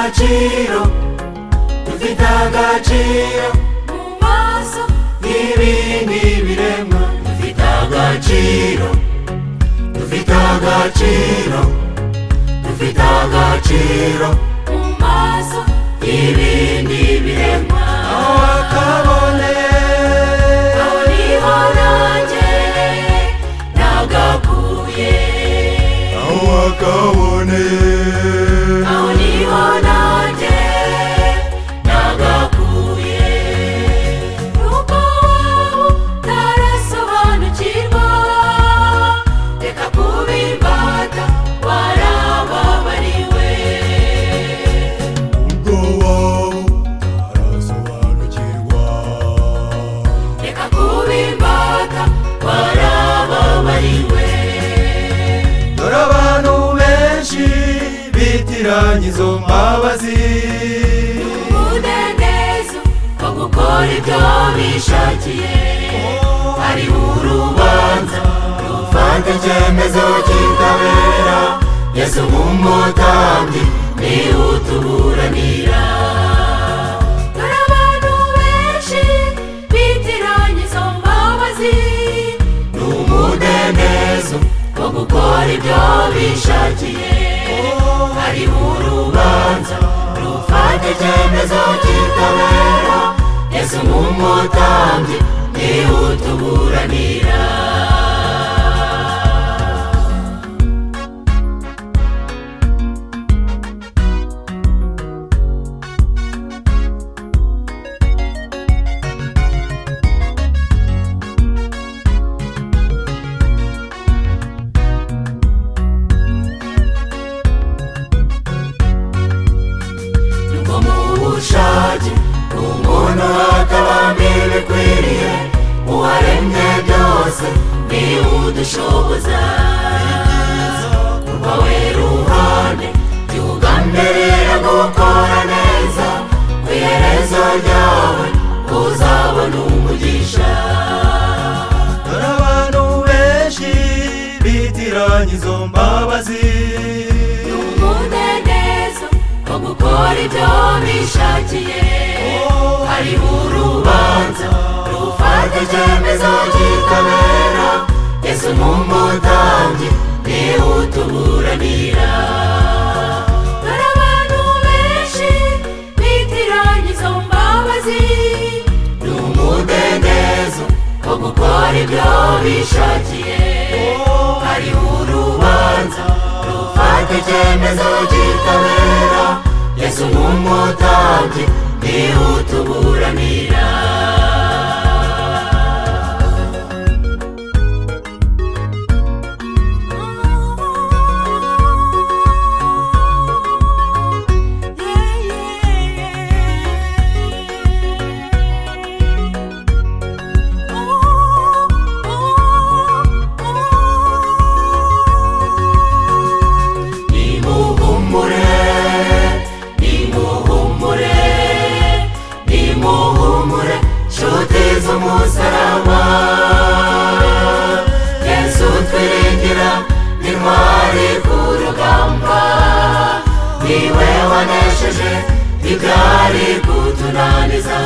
agaciro, dufite agaciro mu maso y'ibindi biremwa. Dufite agaciro, dufite agaciro, dufite agaciro mu maso y'ibindi biremwa. Aho wakaboneye, aho niho nanjye nagakuye. Aho wakaboneye, aho niho nanjye nagakuye. Nuko waba utarasobanukirwa, reka kuba imbata, warababariwe. Ubwo waba utarasobanukirwa, reka kuba imbata, warababariwe. Dore abantu benshi bitiranya izo mbabazi n'umudendezo wo gukora ibyo bishakiye. Hariho urubanza rufata icyemezo kitabera, Yesu nk'umutambyi niwe utuburanira. Dore abantu benshi bitiranya izo mbabazi n'umudendezo wo gukora ibyo bishakiye. Hariho urubanza rufata icyemezo kitabera, Yesu nk'umutambyi niwe utuburanira. Ubushake umuntu hakabamo ibikwiriye, uwaremye byose niwe udushoboza. Urwawe ruhande jya ugambirira gukora neza, ku iherezo ryawe uzabona umugisha. Dore abantu benshi bitiranya izo mbabazi n'umudendezo wo gukora ibyo bishakiye. Hariho urubanza rufata icyemezo kitabera, Yesu nk'umutambyi niwe utuburanira. Dore abantu benshi bitiranya izo mbabazi n'umudendezo wo gukora ibyo bishakiye. Hariho urubanza rufata icyemezo kitabera, Yesu nk'umutambyi niwe utuburanira. Umusaraba Yesu twiringira, n'intwari ku rugamba, niwe wanesheje ibyari kutunaniza.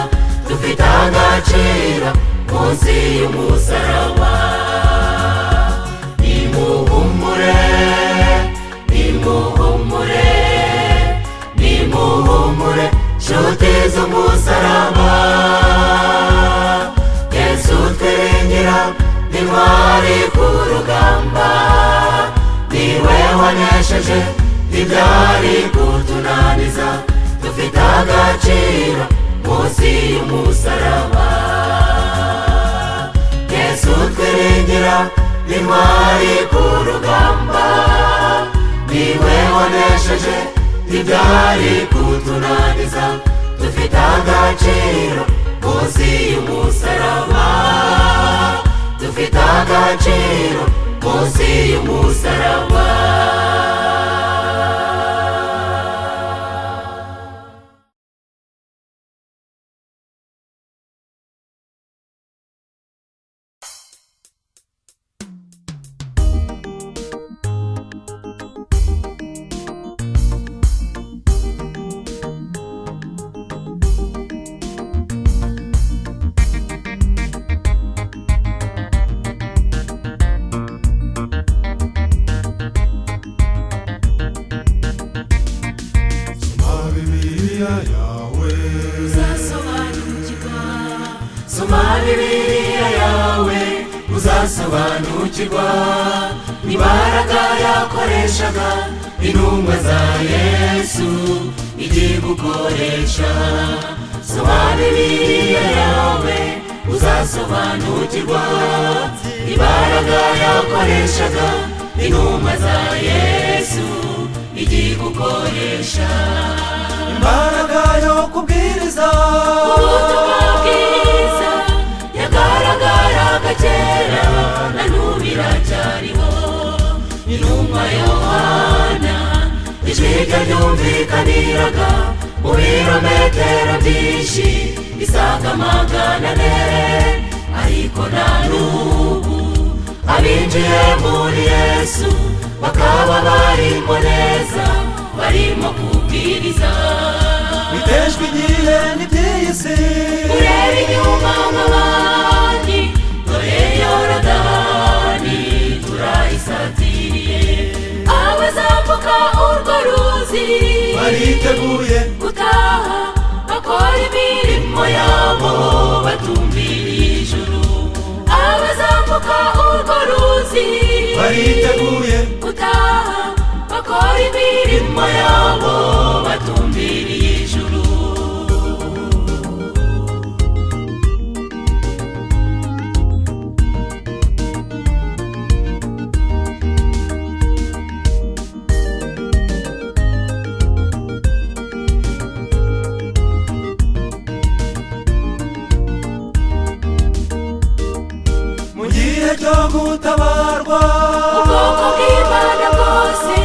Dufite agaciro munsi y'umusaraba. Nimuhumure, nimuhumure, nimuhumure nshuti z'umusaraba. Yesu twiringira, n'intwari ku rugamba, niwe wanesheje ibyari kutunaniza. Dufite agaciro munsi y'umusaraba. Yesu twiringira, n'intwari ku rugamba, niwe wanesheje ibyari kutunaniza. Dufite agaciro munsi y'umusaraba. Dufite agaciro munsi y'umusaraba. uzasobanukirwa imbaraga yakoreshaga intumwa za Yesu igiye gukoresha. Soma Bibiliya yawe uzasobanukirwa imbaraga yakoreshaga intumwa za Yesu igiye gukoresha. Imbaraga yo kubwiriza ubutumwa bwiza yagaragaraga kera na n'ubu iracyariho. Intumwa Yohana ijwi rye ryumvikaniraga mu birometero byinshi bisaga 400, ariko na n'ubu abinjiye muri Yesu bakaba barimo neza, barimo kubwiriza. bitejwe igihe n'iby'iyi si, ureba inyuma nk'abandi, dore Yorodani turayisatiriye. Abazambuka urwo ruzi bariteguye gutaha, bakora imirimo yabo batumbiriye ijuru. Abazambuka urwo ruzi bariteguye gutaha, bakora imirimo yabo batumbiriye ijuru. mu gihe cyo gutabarwa, ubwoko bw'Imana bwose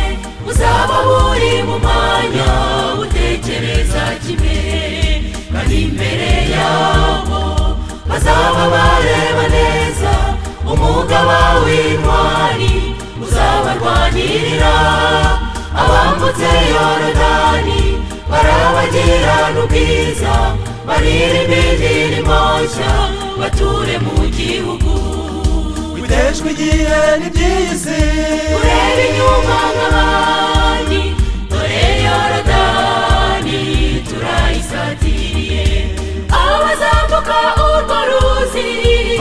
buzaba buri mu mwanya butekereza kimwe, kandi imbere yabo bazaba bareba neza umugaba w'intwari uzabarwanirira. Abambutse Yorodani barabagirana ubwiza, baririmba indirimbo nshya, bature mu gihugu. bitejwe igihe n'iby'iyi si, ureba inyuma nk'abandi, dore Yorodani turayisatiriye. Abazambuka urwo ruzi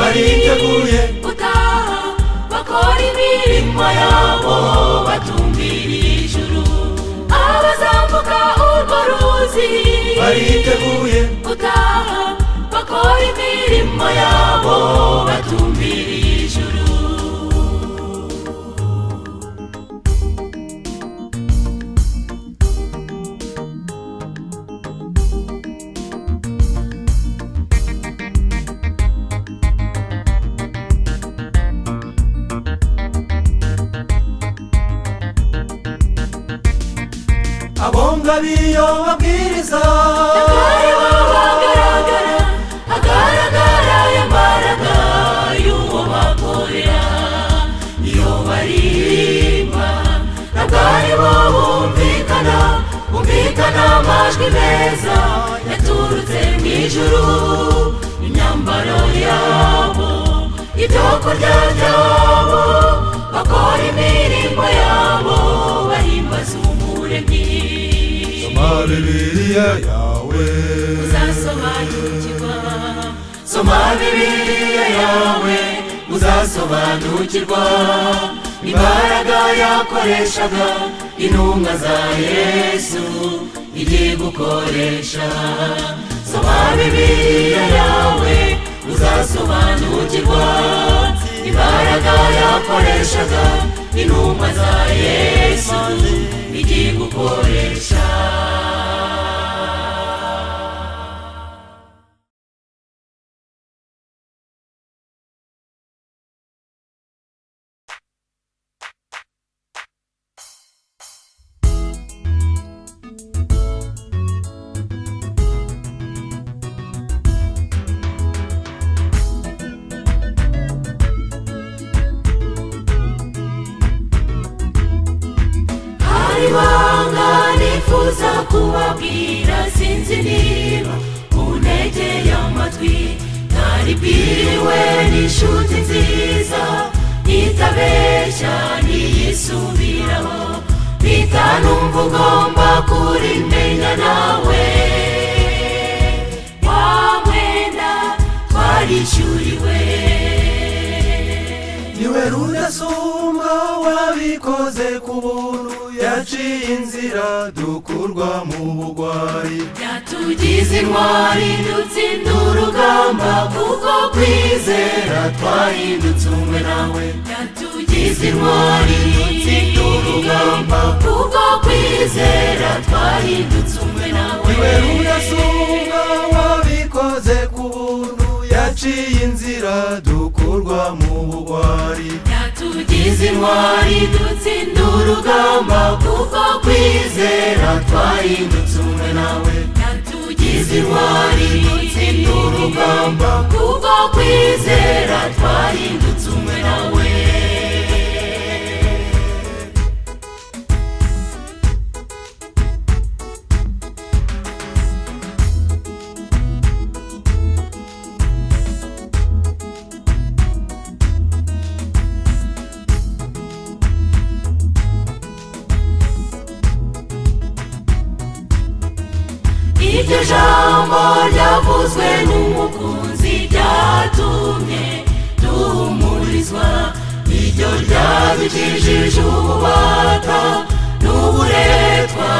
bariteguye gutaha, bakora imirimo yabo batumbiriye ijuru. Abazambuka urwo ruzi bariteguye gutaha, bakora imirimo yabo batumbiriye ijuru. abonga biyo babwiriza, Akariho bagaragara, hagaragara imbaraga y'uwo bakorera. Iyo baririmba ntabwo aribo bumvikana amajwi meza yaturutse mu ijuru. Imyambaro yabo, ibyo kurya byabo, bakora imirimo yabo bahimbaza Umuremyi. soma Bibiliya yawe uzasobanukirwa. Soma Bibiliya yawe uzasobanukirwa imbaraga yakoreshaga intumwa za Yesu igiye gukoresha. Soma Bibiliya yawe uzasobanukirwa imbaraga yakoreshaga intumwa za Yesu igiye gukoresha. Nifuza kubabwira, sinzi niba untegeye amatwi. Naribwiwe n'inshuti nziza itabeshya ntiyisubiraho, mpita numva ugomba kurimenya nawe. Wa mwenda twarishyuriwe, wabikoze ku buntu yaciye inzira dukurwa mu bugwari yatugize intwari dutsinda urugamba kuko kwizera twahindutse umwe nawe yatugize intwari dutsinda urugamba kuko kwizera twahindutse umwe nawe niwe rudasumbwa wabikoze ku buntu yaciye inzira dukurwa mu bugwari yatugize intwari dutsinda urugamba kuko kwizera twahindutse umwe nawe yatugize intwari dutsinda urugamba kuko kwizera twahindutse umwe nawe iryo jambo ryavuzwe n'umukunzi ryatumye duhumurizwa iryo ryadukijije ububata n'uburetwa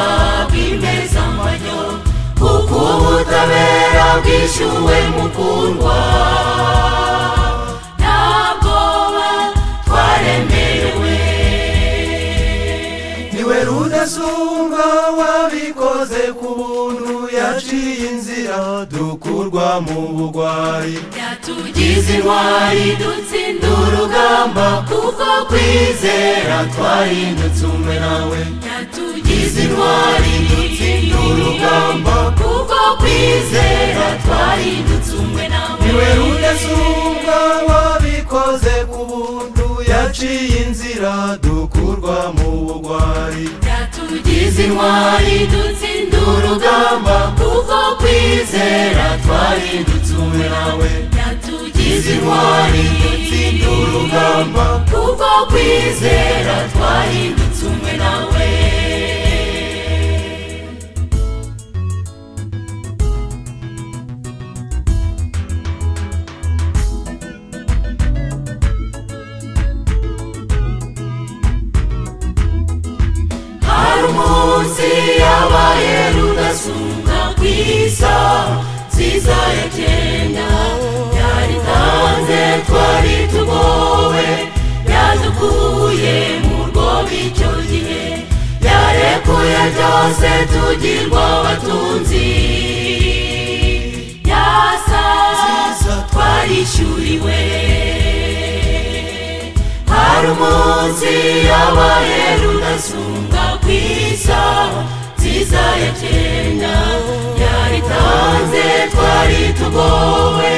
bw'imezambanyo kuko ubutabera bwishyuwe mukundwa nta bwoba twaremerewe niwe rudasumbwa wabikoze ku buntu yaciye inzira dukurwa mu bugwari yatugize intwari dutsinda urugamba kuko kwizera twahindutse umwe nawe yatugize intwari dutsinda urugamba kuko kwizera twahindutse umwe nawe niwe rudasumbwa wabikoze ku buntu yaciye inzira dukurwa mu bugwari yatugize intwari dutsinda urugamba kuko kwizera twahindutse umwe nawe yatugize intwari dutsinda urugamba kuko kwizera twahindutse umwe nawe umunsi yabaye rudasumbwa ku isaha nziza ya kenya yaritanze twari tugowe yadukuye mu rwobo icyo gihe yarekuye byose tugirwa abatunzi yasaza twarishyuriwe hari umunsi yabaye rudasumbwa ku isaha nziza ya kenya yaritanze twari tugowe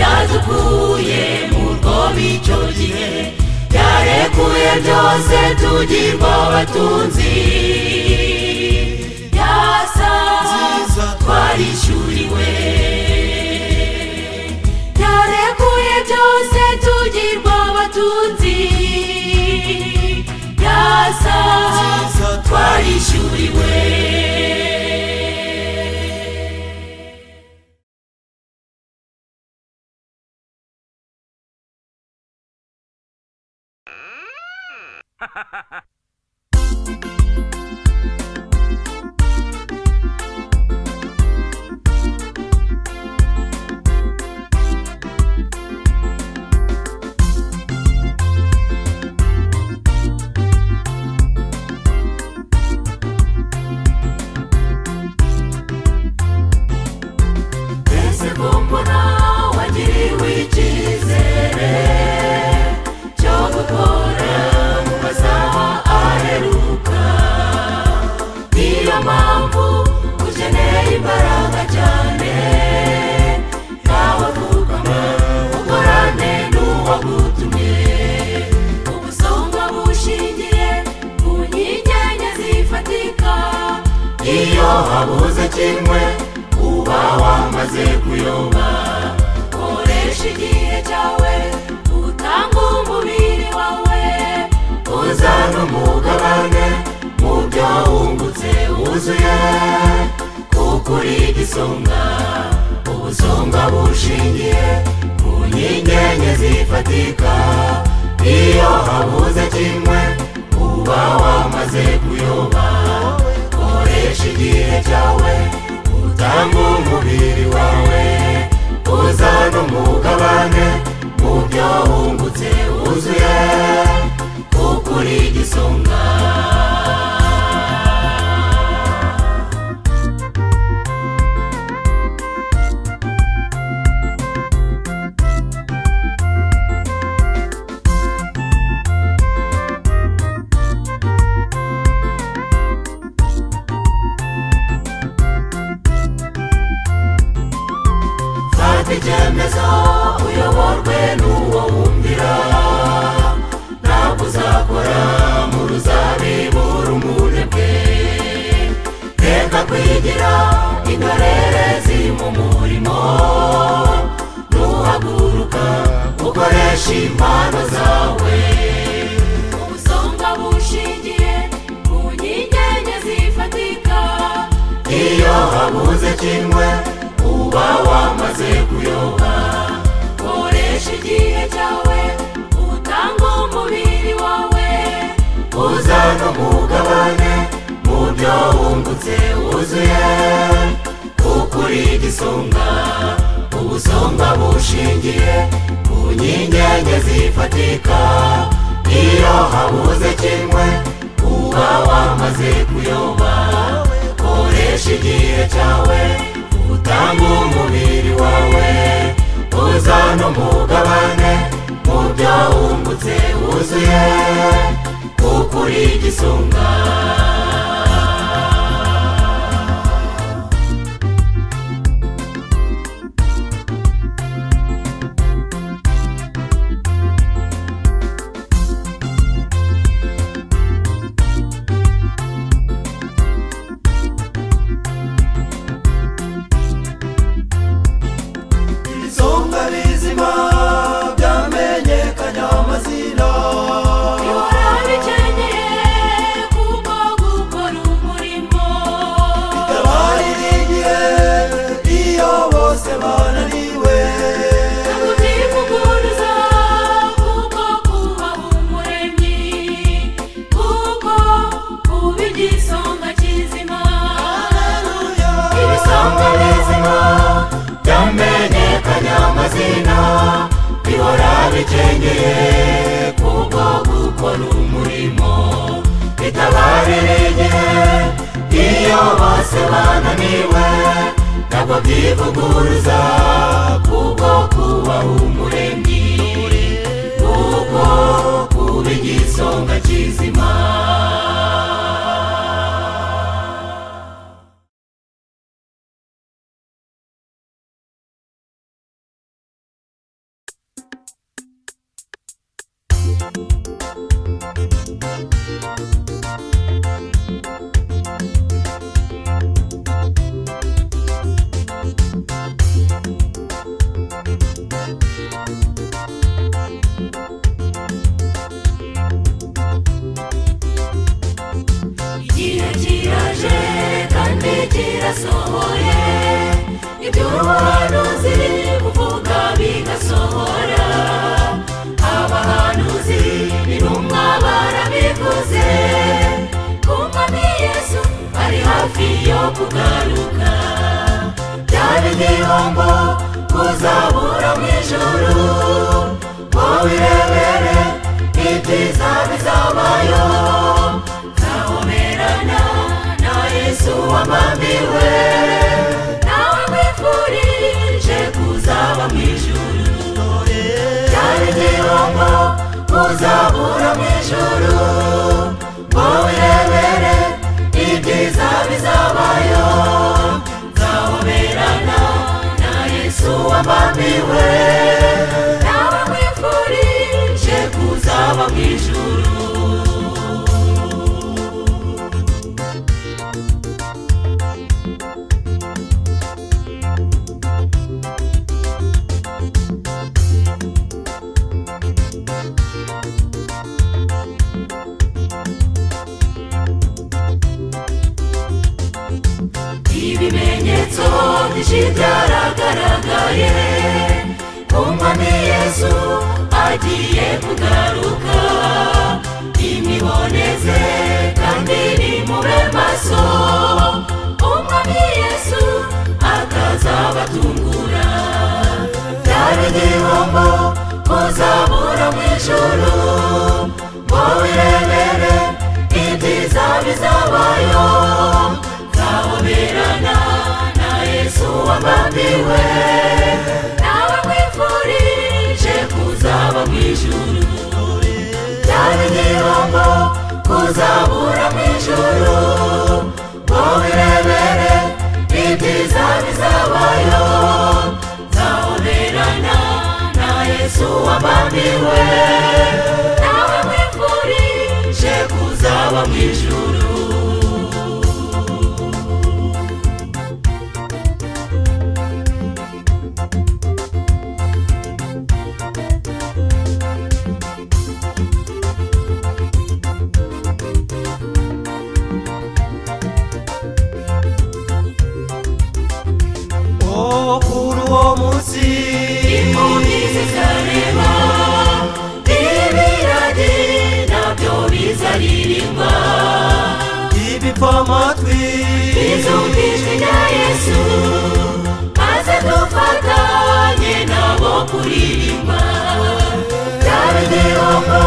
yadukuye mu rwobo icyo gihe yarekuye byose tugirwa abatunzi yasaza twarishyuriwe yarekuye byose tugirwa abatunzi yasaza twarishyuriwe habuze kimwe uba wamaze kuyoba koresha igihe cyawe utanga umubiri wawe uzana umugabane mu byo wungutse wuzuye kuko uri igisonga ubusonga bushingiye ku nkingi enye zifatika iyo habuze kimwe igihe cyawe utanga umubiri wawe uzana umugabane mu byo wungutse wuzuye kuko uri igisonga. Icyemezo uyoborwe n'uwo wumvira, ntabwo uzakora mu ruzabibu rumunebwe. Reka kwigira indorerezi mu murimo, nuhaguruka ukoresha impano zawe. Ubusonga bushingiye ku nkingi zifatika, iyo habuze kimwe uba wamaze kuyoba. Koresha igihe cyawe utanga umubiri wawe uzana umugabane mu byo wungutse wuzuye kuko uri igisonga. Ubusonga bushingiye ku nkingi zifatika, iyo habuze kimwe uba wamaze kuyoba. Koresha igihe cyawe utanga umubiri wawe uzana umugabane mu byo wungutse wuzuye kuko uri igisonga. Bihora bicengeye kubwo gukora umurimo, bitabarira igihe iyo bose bananiwe. Ntabwo byivuguruza kubwo kubaha umuremyi, kuko kuba igisonga kizima. Igihe kiraje kandi kirasohoye, iby'ubuhanuzi buvuga bigasohora. Abahanuzi n'intumwa barabivuze ko Umwami Yesu ari hafi yo kugaruka. Byaba igihombo kuzabura mu ijuru, wowe wirebere ibyiza bizabayo. Nzahoberana na Yesu wambambiwe, nawe wifurije kuzaba mu ijuru. Byaba igihombo kuzabura mu ijuru, wowe wirebere ibyiza bizabayo. Nzahoberana na Yesu wambambiwe, nawe wifurije kuzaba mu ijuru. Ibimenyetso byinshi byaragaragaye, Umwami Yesu agiye kugaruka. Nimwiboneze kandi nimube maso, uzabura mu ijuru ngo wirebere ibyiza bizabayo. Nzahoberana na Yesu wabambiwe, nawe nkwifurije kuzaba mu ijuru. Byaba igihombo kuzabura mu ijuru ngo wirebere ibyiza bizabayo. Nzahoberana na Yesu wabambiwe, nawe nkwifurije kuzaba mu ijuru. kuri uwo munsi impumyi zizareba, ibiragi nabyo bizaririmba, ibipfamatwi bizumva ijwi rya Yesu, maze dufatanye nabo kuririmba. Byaba igihombo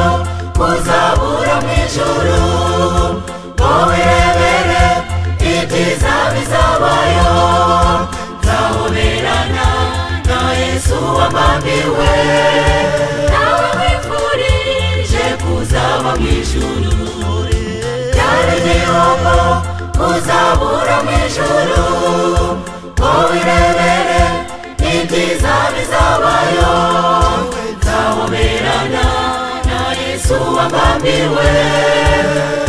kuzabura mu ijuru ngo wirebere ibyiza bizabayo. Nzahoberana na Yesu wabambiwe, nawe nkwifurije kuzaba mu ijuru. Byaba igihombo kuzabura mu ijuru ngo wirebere ibyiza bizabayo. Nzahoberana na Yesu wabambiwe,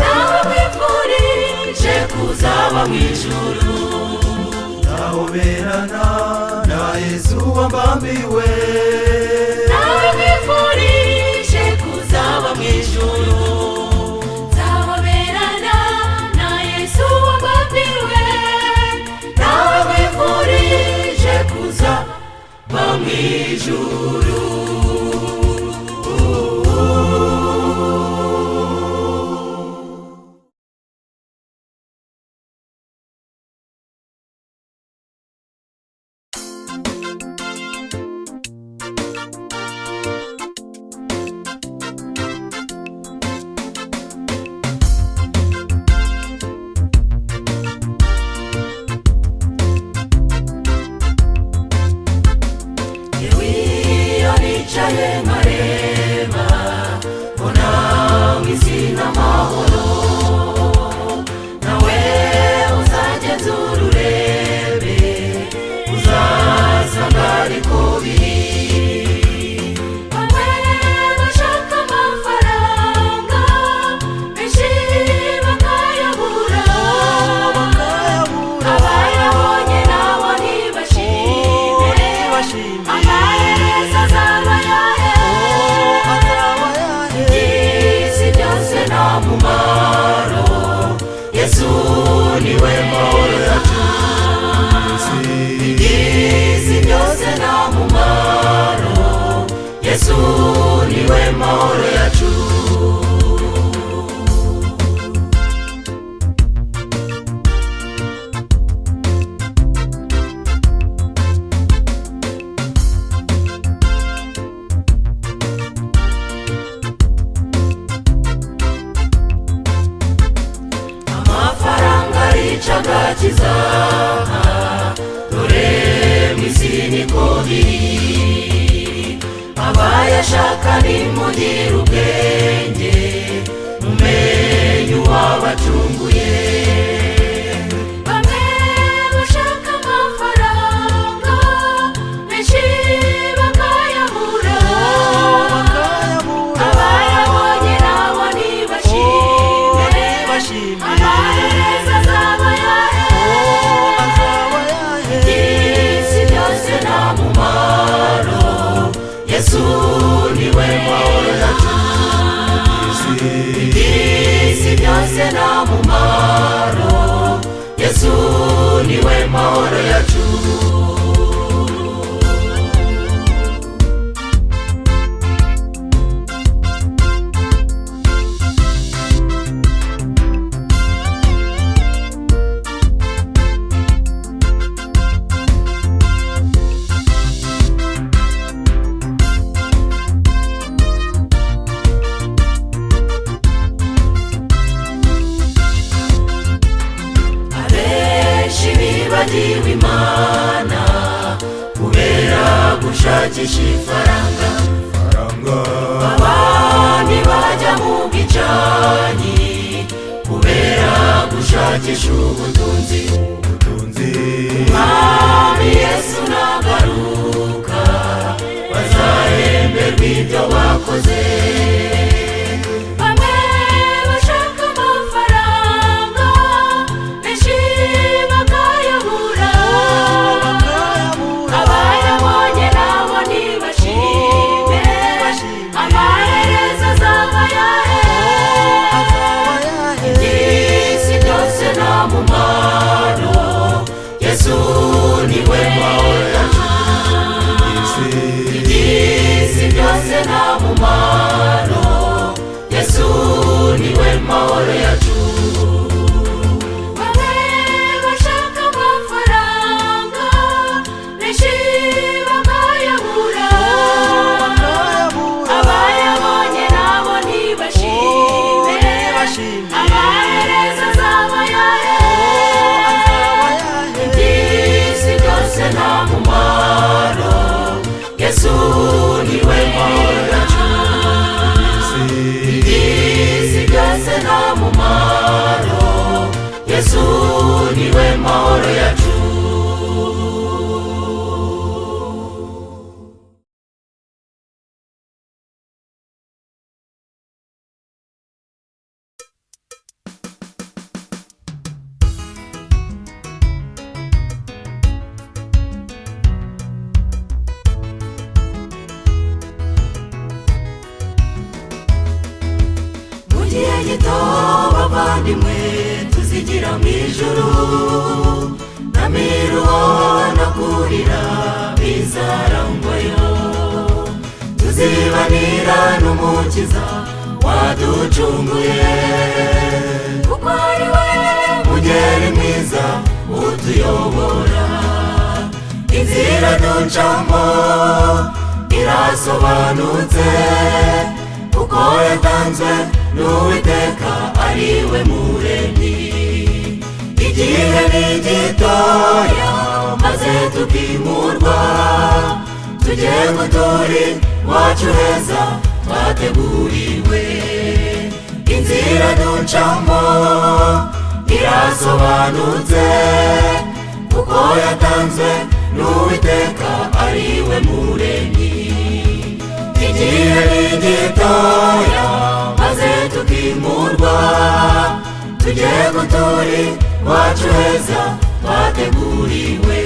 nawe nkwifurije kuzaba mu ijuru. nzahoberana na Yesu wabambiwe, nawe nkwifurije kuzaba mu ijuru. Nzahoberana na Yesu wabambiwe, nawe nkwifurije kuzaba mu ijuru. Nicaye nkareba mbona mu isi n'amahoro, nawe uzagenzura urebe uzasanga ariko biri. Bamwe bashaka amafaranga benshi bakayabura, abayabonye nabo ntibashime, amaherezo azaba ayahe? Iby'isi byose nta mumaro, Yesu niwe mahoro yacu. Iby'isi byose nta mumaro, Yesu niwe mahoro yacu. Amafaranga arica agakiza, dore mu isi niko biri. Abayashaka nimugire ubwenge, mumenye uwabacunguye. Bamwe bashaka amafaranga benshi bakayabura, abayabonye nabo ntibashime, amaherezo azaba ayahe? Iby'isi byose nta mumaro, Yesu niwe mahoro yacu. Iby'isi byose nta mumaro, Yesu niwe mahoro yacu. bashakisha ifaranga, abandi bajya mu bwicanyi kubera gushakisha ubutunzi. Umwami Yesu nagaruka bazahemberwa ibyo bakoze. Bamwe bashaka amafaranga benshi bakayabura, abayabonye nabo ntibashime, amaherezo azaba ayahe? Iby'isi byose nta mumaro, Yesu niwe mahoro yacu. Iby'isi byose nta mumaro, Yesu niwe mahoro yacu. Bamwe bashaka amafaranga benshi bakayabura, abayabonye nabo ntibashime, amaherezo azaba ayahe? Iby'isi byose nta mumaro, Yesu niwe mahoro yacu. Iby'isi byose nta mumaro, Yesu niwe mahoro yacu. Mu gihe gito bavandimwe tuzigira mu ijuru, nta miruho no kurira bizarangwayo. Tuzibanira n'Umukiza waducunguye, kuko ari we mugeni mwiza utuyobora. Inzira ducamo irasobanutse, kuko yatanzwe n'Uwiteka ari we Muremyi. Igihe ni gitoya maze tukimurwa, tujye gutura iwacu heza twateguriwe. Inzira ducamo irasobanutse, kuko yatanzwe n'Uwiteka ari we Muremyi. Igihe ni gitoya maze tukimurwa, tujye gutura iwacu heza twateguriwe.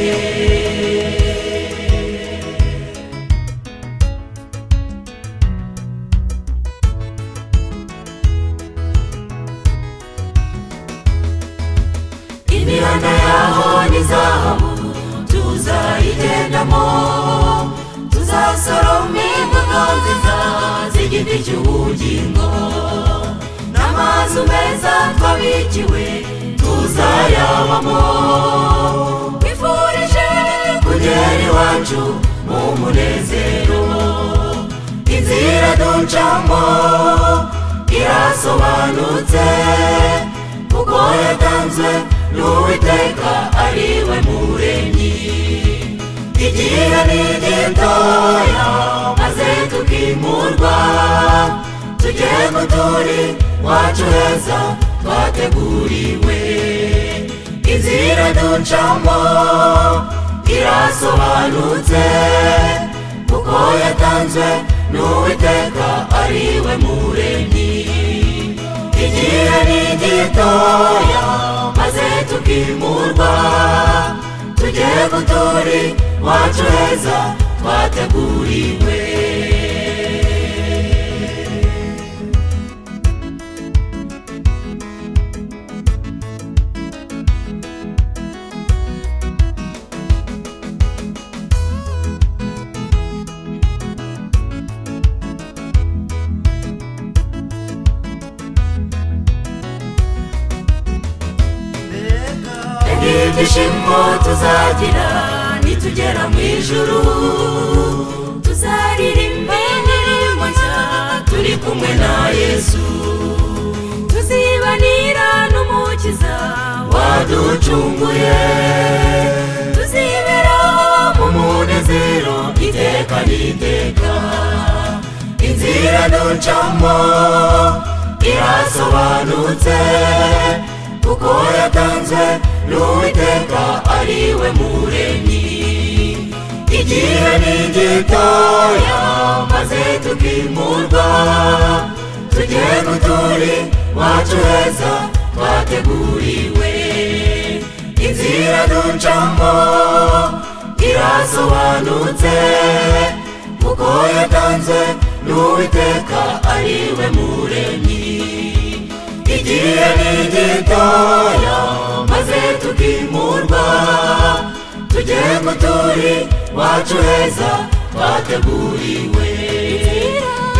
Imihanda yaho ni zahabu tuzayigendamo, tuzasoroma imbuto nziza z'igiti cy'ubugingo, n'amazu meza twabikiwe tuzayabamo. Twifurije kugera iwacu mu munezero. Inzira ducamo irasobanutse, kuko yatanzwe n'Uwiteka ari we Muremyi. Igihe ni gitoya maze tukimurwa, tujye gutura iwacu heza twateguriwe. Inzira ducamo irasobanutse, kuko yatanzwe n'Uwiteka ari we Muremyi. Igihe ni gitoya maze tukimurwa, tujye gutura iwacu heza twateguriwe. Ibyishimo tuzagira nitugera mu ijuru, tuzaririmba indirimbo nshya turi kumwe na Yesu. Tuzibanira n'Umukiza waducunguye, tuzibera mu munezero iteka n'iteka. Inzira ducamo irasobanutse, kuko yatanzwe n'Uwiteka ari we Muremyi. Igihe ni gitoya maze tukimurwa, tujye guturi wacu heza twateguriwe. Inzira ducamo irasobanutse, kuko yatanzwe n'Uwiteka ari we Muremyi. Igihe ni gitoya maze tukimurwa, tujye guturi wacu heza twateguriwe.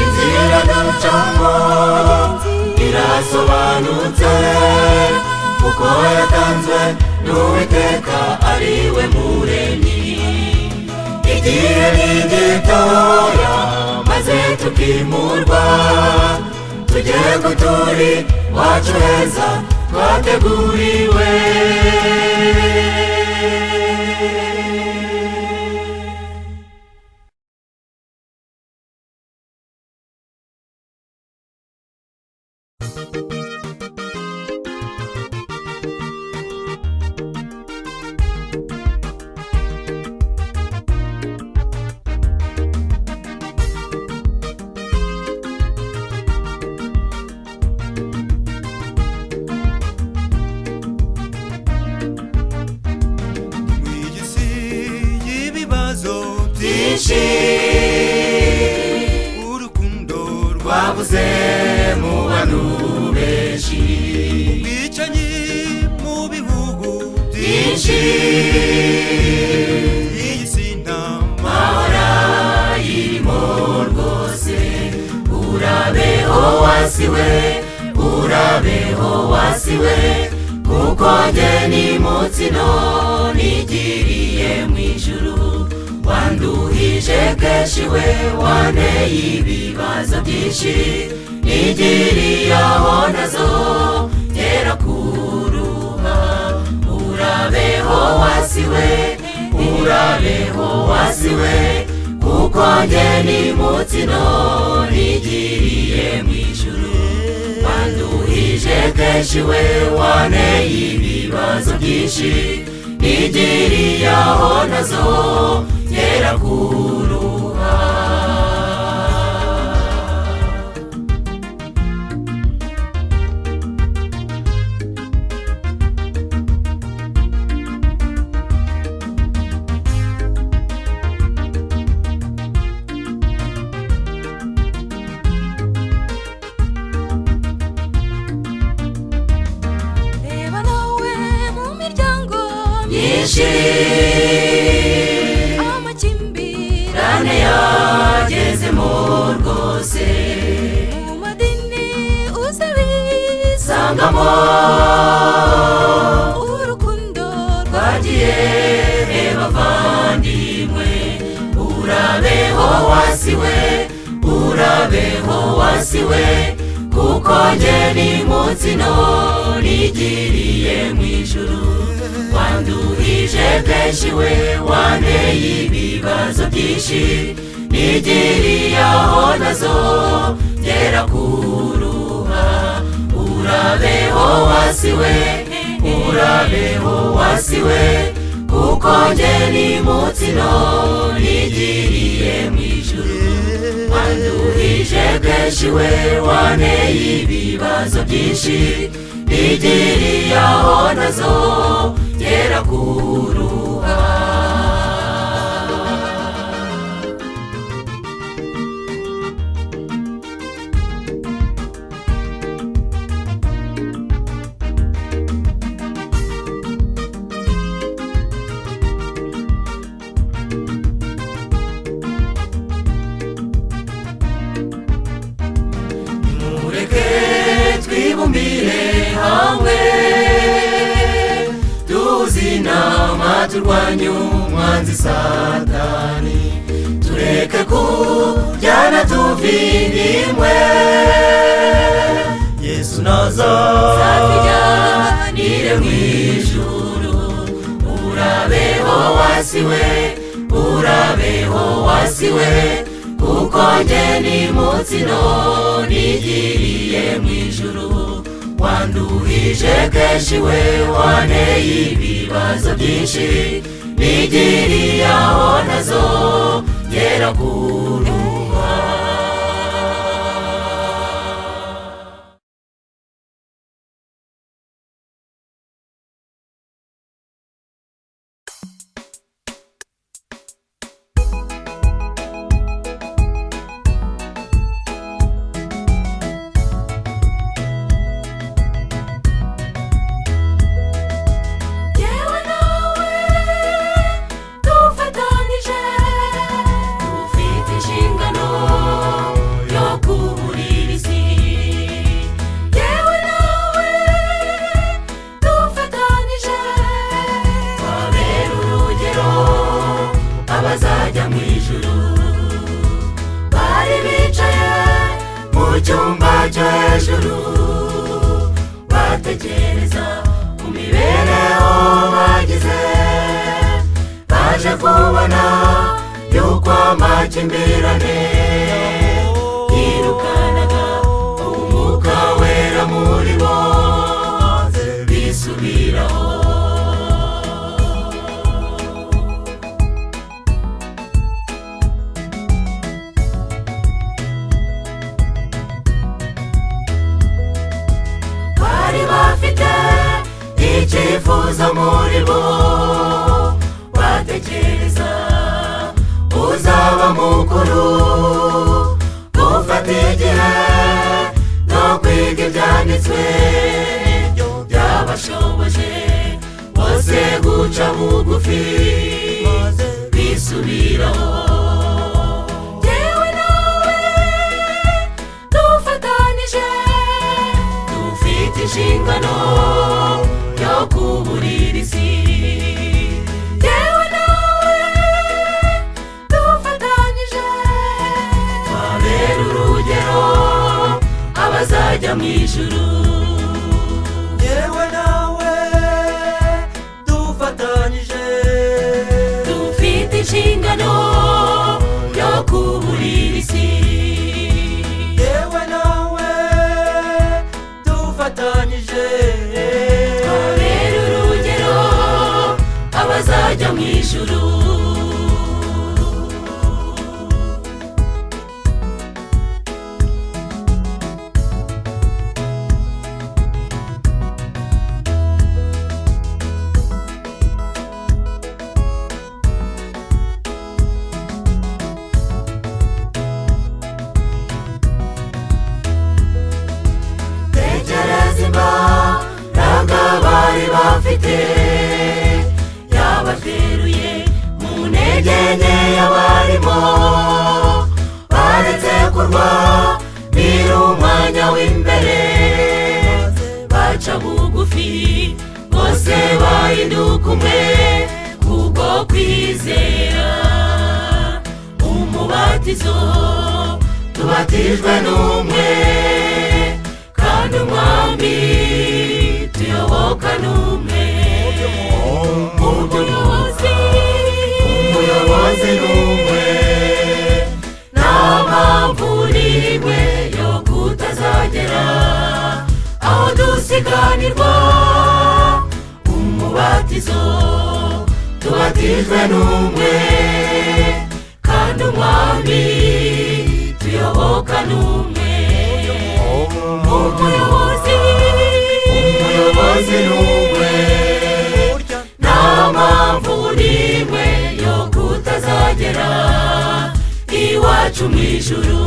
Inzira ducamo irasobanutse, kuko yatanzwe n'Uwiteka ari we Muremyi. Igihe ni gitoya maze tukimurwa, tujye guturi wacu heza twateguriwe. Urukundo rwabuze mu bantu benshi, ubwicanyi mu bihugu byinshi, iyi si nta mahoro irimo rwose. Urabeho wasiwe, urabeho wasiwe, kuko njye ni mutsino nigiriye mu ijuru. Wanduhije kenshi we, wanteye ibibazo byinshi, nigiriye aho nazo ngera kuruha. Urabeho wasiwe, urabeho wasiwe, kuko njye ni mutsino nigiriye mu ijuru. Wanduhije kenshi we, wanteye ibibazo byinshi, nigiriye aho nazo ngera kuruha. Reba nawe mu miryango myinshi, amakimbirane yagezemo rwose. mu madini uze wisangamo, urukundo rwagiye bavandimwe. Urabeho wasiwe, urabeho wasiwe, kuko njye ni mutsino nigiriye mu ijuru. Wanduhije kenshi we, wanteye ibibazo byinshi, nigiriye aho nazo ngera kuruha. Urabeho wasiwe, urabeho wasiwe, kuko njye ni mutsino nigiriye mu ijuru. Wanduhije kenshi we, wanteye ibibazo byinshi, nigiriye aho nazo ngera kuruha. Mureke twibumbire hamwe, inama turwanya umwanzi Satani, tureke kujyana tuvinimwe. Yesu naza zatujyanire mw'ijuru. Urabeho wasiwe, urabe weho wasiwe kuko njye ni mutsino nigiriye mu ijuru wanduhije kenshi we wanteye ibibazo byinshi nigiriye aho nazo ngera kuruha abazajya mu ijuru bari bicaye mu cyumba cyo hejuru batekereza ku mibereho bagize baje kubona yuko amakimbirane yirukanaga umwuka wera muri bo bisubiraho icyifuzo muri bo batekereza uzaba mukuru gufata igihe no kwiga ibyanditswe byabashoboje bose guca bugufi bisubiraho inshingano yo kuburira isi yewe nawe dufatanyije twabera urugero abazajya mu ijuru yewe nawe dufatanyije dufite inshingano yo kuburira isi twabera urugero abazajya mu ijuru bari bafite yabateruye mu ntege nkeya barimo baretse kurwanira umwanya w'imbere baca bugufi bose bahinduka umwe kubwo kwizera umubatizo tubatijwe n'umwe kandi umwami tuyoboka n'umwe umuyobozi n'umwe nta mpamvu n'imwe yo kutazagera aho dusiganirwa umubatizo tubatijwe n'umwe kandi umwami tuyoboka n'umwe umuyobozi n'umwe nta mpamvu n'imwe yo kutazagera iwacu mu ijuru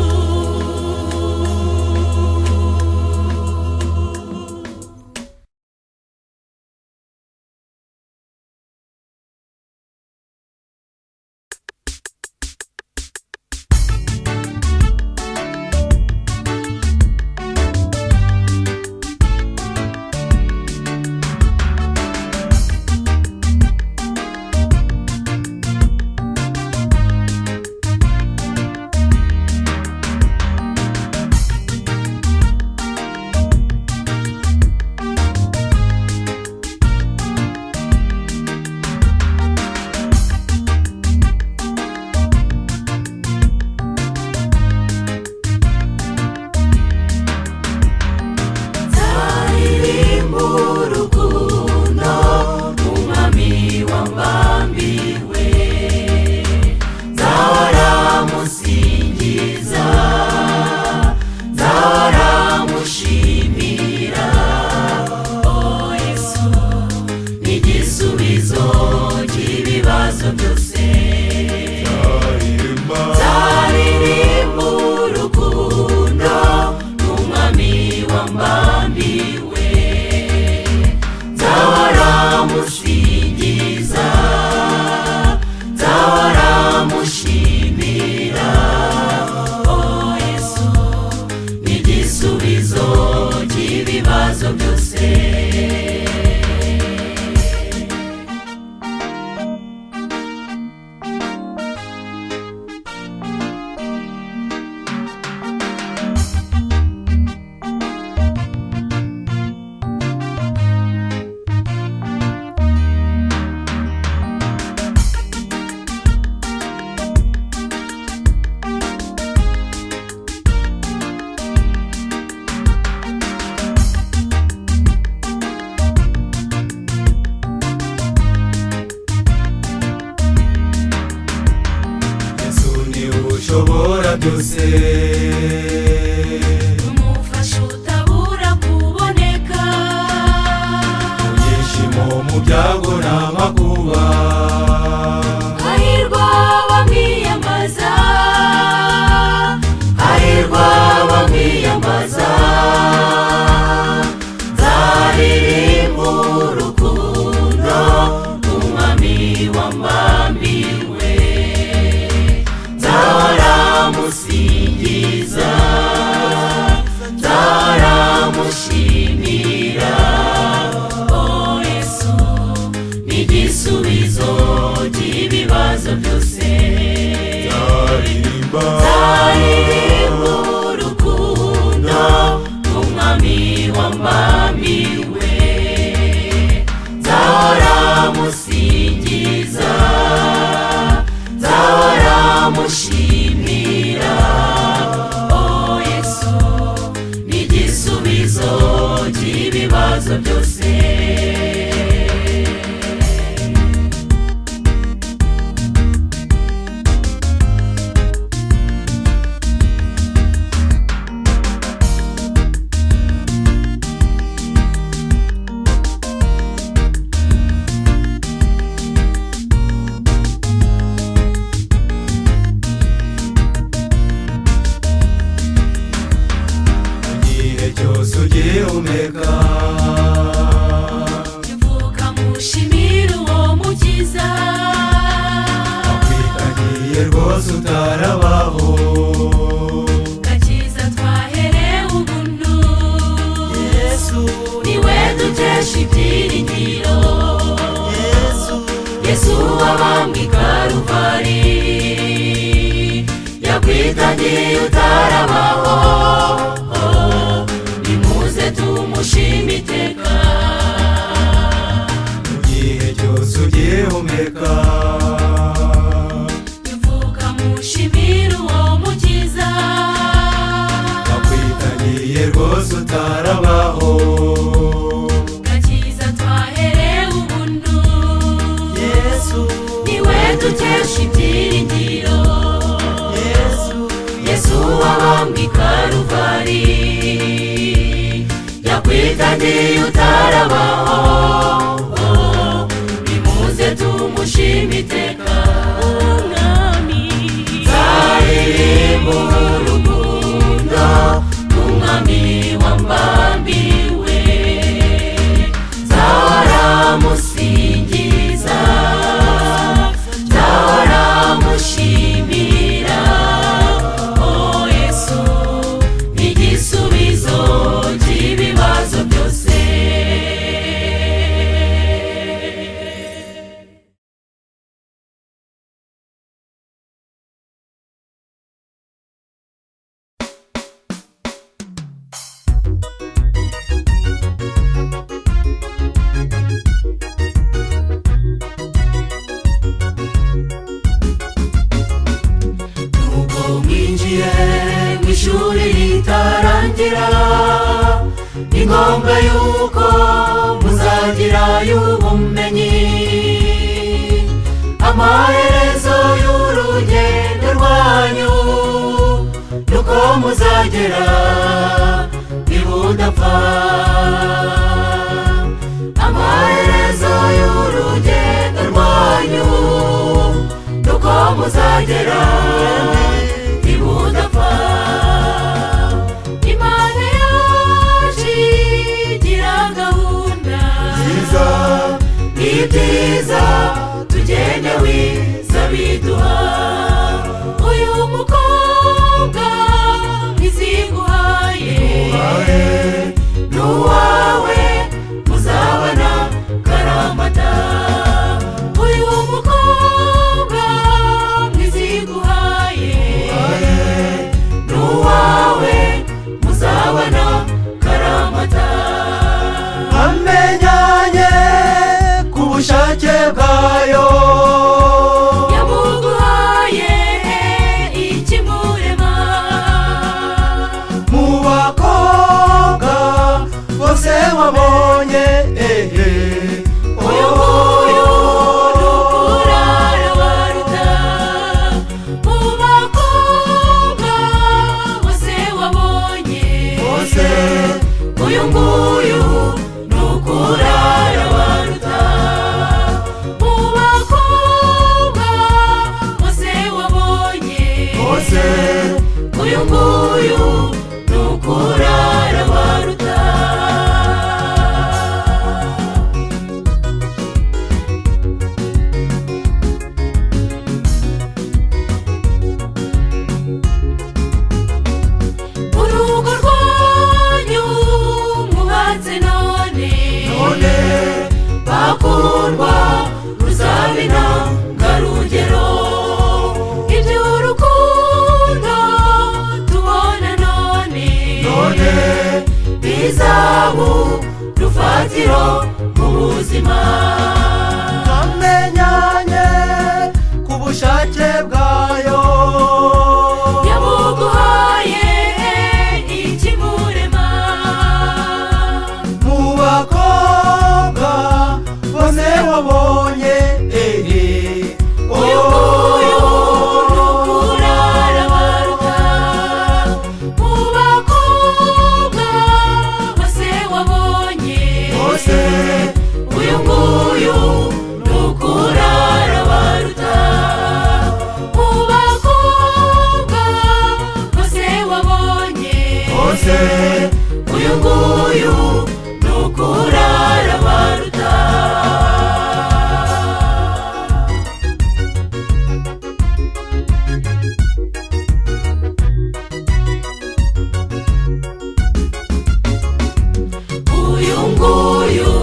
amakuba. hahirwa abamwiyambaza, hahirwa abamwiyambaza, nzaririmba urukundo umwami wambambiwe, nzahora musingiza, nzahora mushimira. Oh Yesu ni igisubizo cy'ibibazo byose, nzaririmba urukundo umwami wambambiwe, nzahora musingiza, nzahora mushimira. Oh Yesu ni igisubizo cy'ibibazo byose. igihe cyose ugihumeka, tuvuka mushimira uwo mukiza, wakwitangiye rwose utarabaho. gakiza twaherewe ubuntu, Yesu, niwe dukesha ibyiringiro. Yesu, Yesu wabambwe i Karuvari, yakwitangiye utarabaho. Nimuze tumushime iteka, mu gihe cyose ugihumeka, tuvuka mushimira uwo mukiza, wakwitangiye rwose utarabaho. gakiza twaherewe ubuntu, Yesu, niwe dukesha ibyiringiro. Yesu, Yesu wabambwe i Karuvari, yakwitangiye utarabaho. Nimuze tumushime iteka, umwami. nzaririmba urukundo umwami wambambiwe, nzahora musingiza, nzahora mushimira. Oh Yesu ni igisubizo cy'ibibazo byose. Nubwo mwinjiye mu ishuri ritarangira, ni ngombwa yuko muzagirayo ubumenyi. Amaherezo y'urugendo rwanyu nuko muzagera ntibudapfa. Amaherezo y'urugendo rwanyu nuko muzagera ntibudapfa. Imana yacu igira gahunda nziza, ibyiza tugenewe izabiduha. Uyu mukobwa iziguhaye n'uwawe muzabana karamata. Uyu mukobwa iziguhaye n'uwawe muzabana karamata. amenyanye ku bushake bwayo, yamuguhaye ikimurema. mu bakobwa bose wabonye, Uyu nguyu ni ukurara waruta. Mu bakobwa bose wabonye, bose uyu nguyu ni ukurara waruta. none bizaba urufatiro mu buzima. twamenyanye ku bushake bwayo, yabuguhaye ikimurema. mu bakobwa bose wabonye uyu nguyu nukurara baruta. mu bakobwa bose wabonye bose uyu nguyu nukurara baruta. mu bakobwa bose wabonye bose uyu nguyu nukurara baruta. uyu nguyu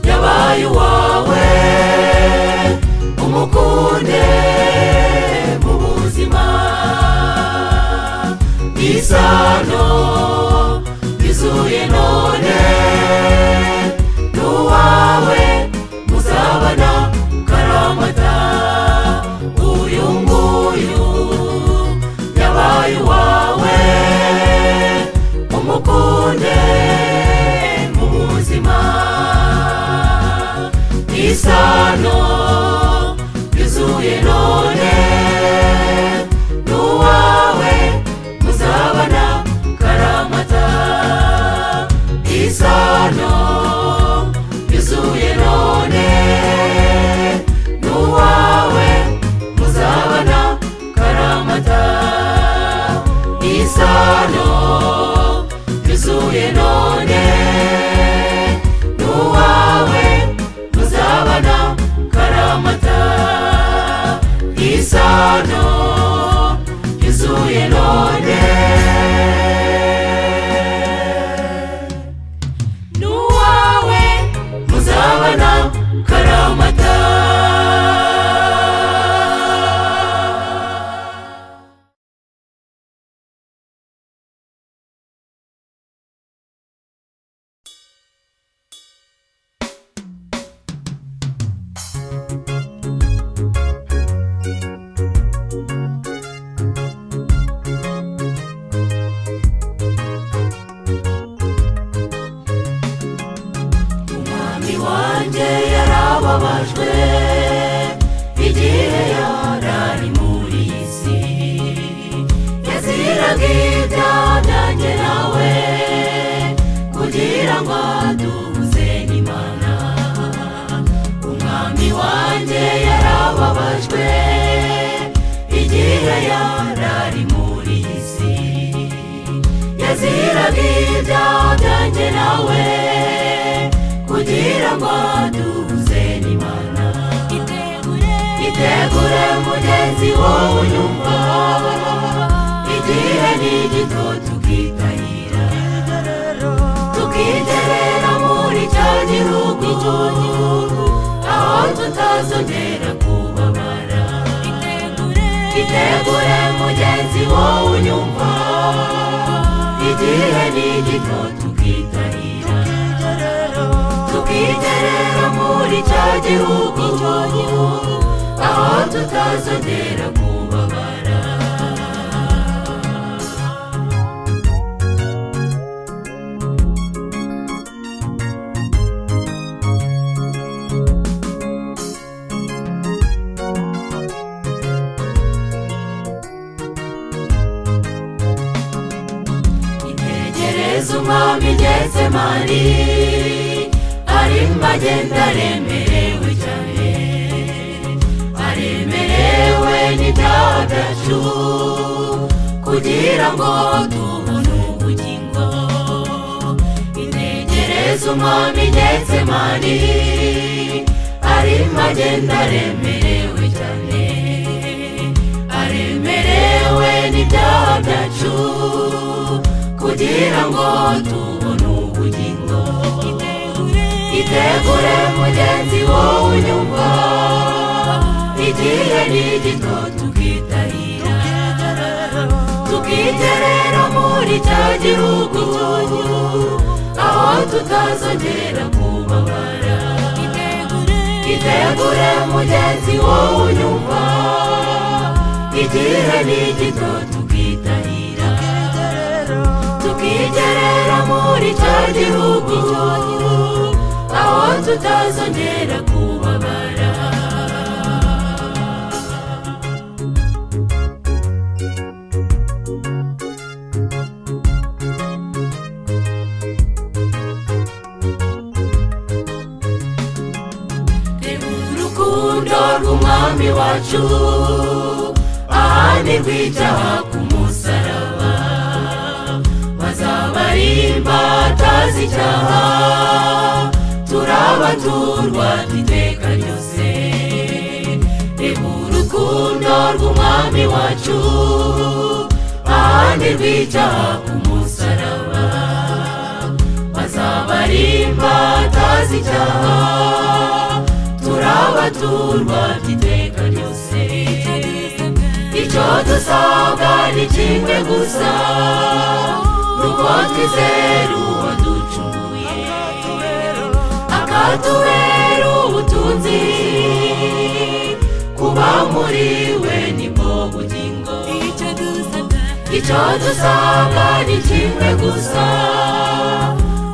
yabaye uwawe, umukunde mu buzima. isano yuzuye none n'uwawe muzabana karamata. uyu nguyu yabaye uwawe, umukunde mu buzima. isano yuzuye none n'uwawe muzabana karamata. isano yuzuye none n'uwawe muzabana karamata. isano yuzuye none n'uwawe muzabana karamata. isano yuzuye none n'uwawe muzabana karamata. umwami wanjye yarababajwe igihe yarari muri iyi si. yaziraga ibyaha byanjye nawe kugira ngo aduhuze n'Imana. umwami wanjye yarababajwe igihe yarari muri iyi si. yaziraga ibyaha byanjye nawe kugira ngo aduhuze n'Imana. itegure mugenzi wowe unyumva, igihe ni gito tukitahira, tukigerera muri cya gihugu aho tutazongera kubabara. itegure mugenzi wowe unyumva, igihe ni gito tukitahira, tukigerera muri cya gihugu aho tutazongera kubabara. integereza umwami Getsemani, arimo agenda aremerewe cyane, aremerewe n'ibyaha byacu kugira ngo tubone ubugingo. integereza umwami Getsemani, arimo agenda aremerewe cyane, aremerewe n'ibyaha byacu kugira ngo tubone ubugingo. itegure mugenzi wowe unyumva, igihe ni gito tukitahira, tukigerera muri cya tutazongera kubabara. Itegure mugenzi wowe unyumva, igihe ni gito tukitahira, tukigerera muri cya gihugu aho tutazongera kubabara. Urukundo rw'umwami wacu ahanirwa icyaha ku musaraba, bazabarimba atazi icyaha, turabaturwa iteka ryose. Reba urukundo rw'umwami wacu ahanirwa icyaha ku musaraba, bazabarimba atazi icyaha, turabaturwa iteka ryose. Icyo dusabwa ni kimwe gusa, nuko twizera uwaducunguye, akatubera ubutunzi, kuba muri we nibwo bugingo. Icyo dusabwa ni kimwe gusa,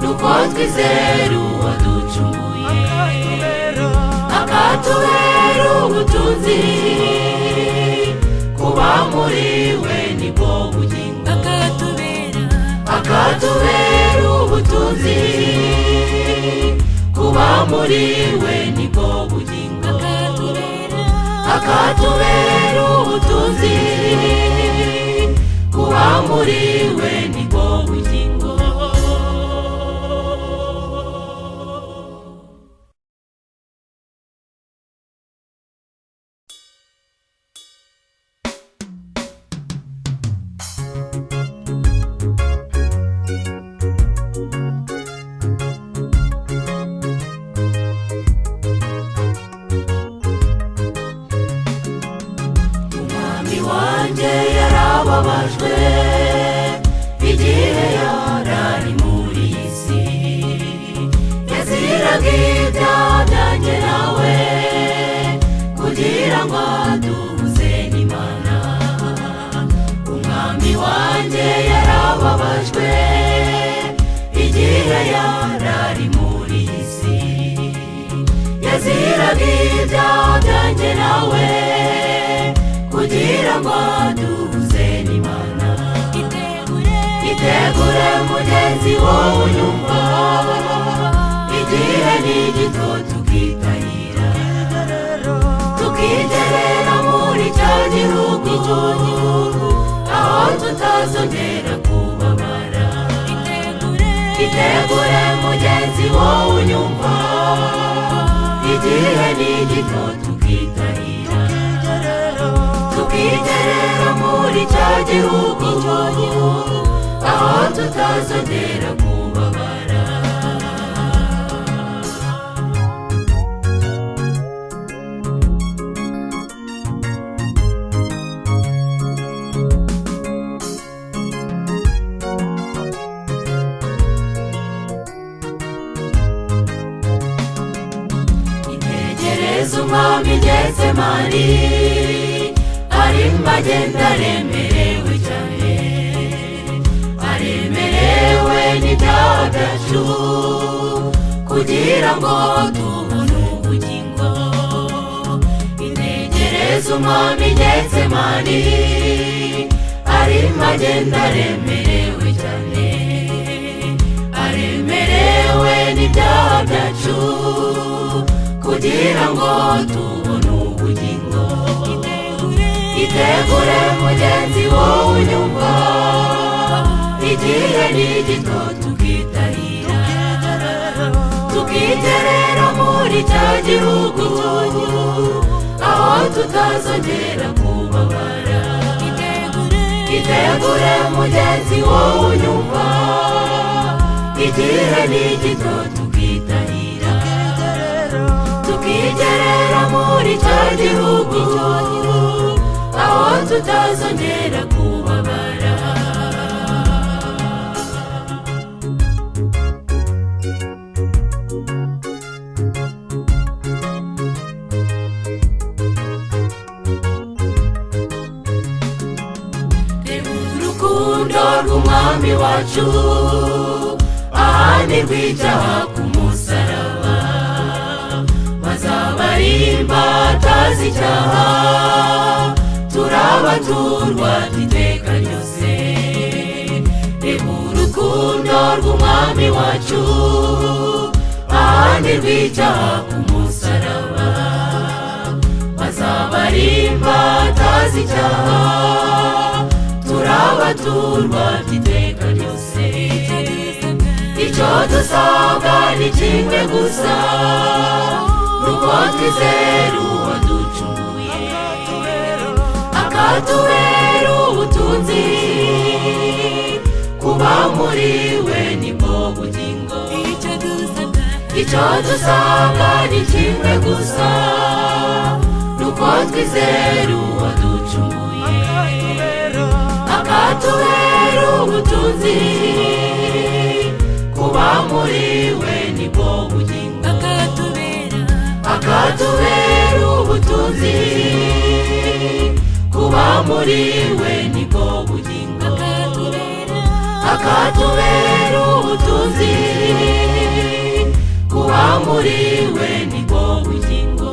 nuko twizera uwaducunguye, akatubera ubutunzi, kuba muri we nibwo bugingo. Akatubera ubutunzi, kuba muri we nibwo bugingo. Akatubera ubutunzi, kuba muri we nibwo bugingo. Yarababajwe igihe yarari muri iyi si, yaziraga ibyaha byanjye nawe, kugira ngo aduhuze n'Imana. Umwami wanjye yarababajwe igihe yarari muri iyi si, yaziraga ibyaha byanjye nawe, kugira ngo aduhuze n'Imana. Itegure mugenzi wowe unyumva, igihe ni gito tukitahira, tukigerera muri cya gihugu aho tutazongera kubabara. Itegure mugenzi wowe unyumva, igihe ni gito tukitahira, tukigerera muri cya gihugu aho tutazongera kubabara. Itegereze umwami Getsemani, arimo agenda aremerewe cyane, aremerewe n'ibyaha byacu, kugira ngo tubone ubugingo. Itegereze umwami Getsemani, arimo agenda aremerewe cyane, aremerewe n'ibyaha byacu, kugira ngo tubone ubugingo. Itegure mugenzi wowe unyumva, igihe ni gito tukitahira, tukigerera muri cya gihugu aho tutazongera kubabara. Itegure mugenzi wowe unyumva, igihe ni gito tukitahira, tukigerera muri cya gihugu aho tutazongera kubabara. wacu ahanirwa icyaha ku musaraba, bazabarimba atazi icyaha, turabaturwa iteka ryose. Reba urukundo rw'umwami wacu ahanirwa icyaha ku musaraba, bazabarimba atazi icyaha, turabaturwa iteka ryose. Icyo dusabwa ni kimwe gusa, nuko twizera uwaducunguye, akatubera ubutunzi, kuba muri we nibwo bugingo. Icyo dusabwa ni kimwe gusa, nuko twizera uwaducunguye, akatubera ubutunzi, kuba muri we nibwo bugingo. Akatubera ubutunzi, kuba muri we nibwo bugingo. Akatubera ubutunzi, kuba muri we nibwo bugingo.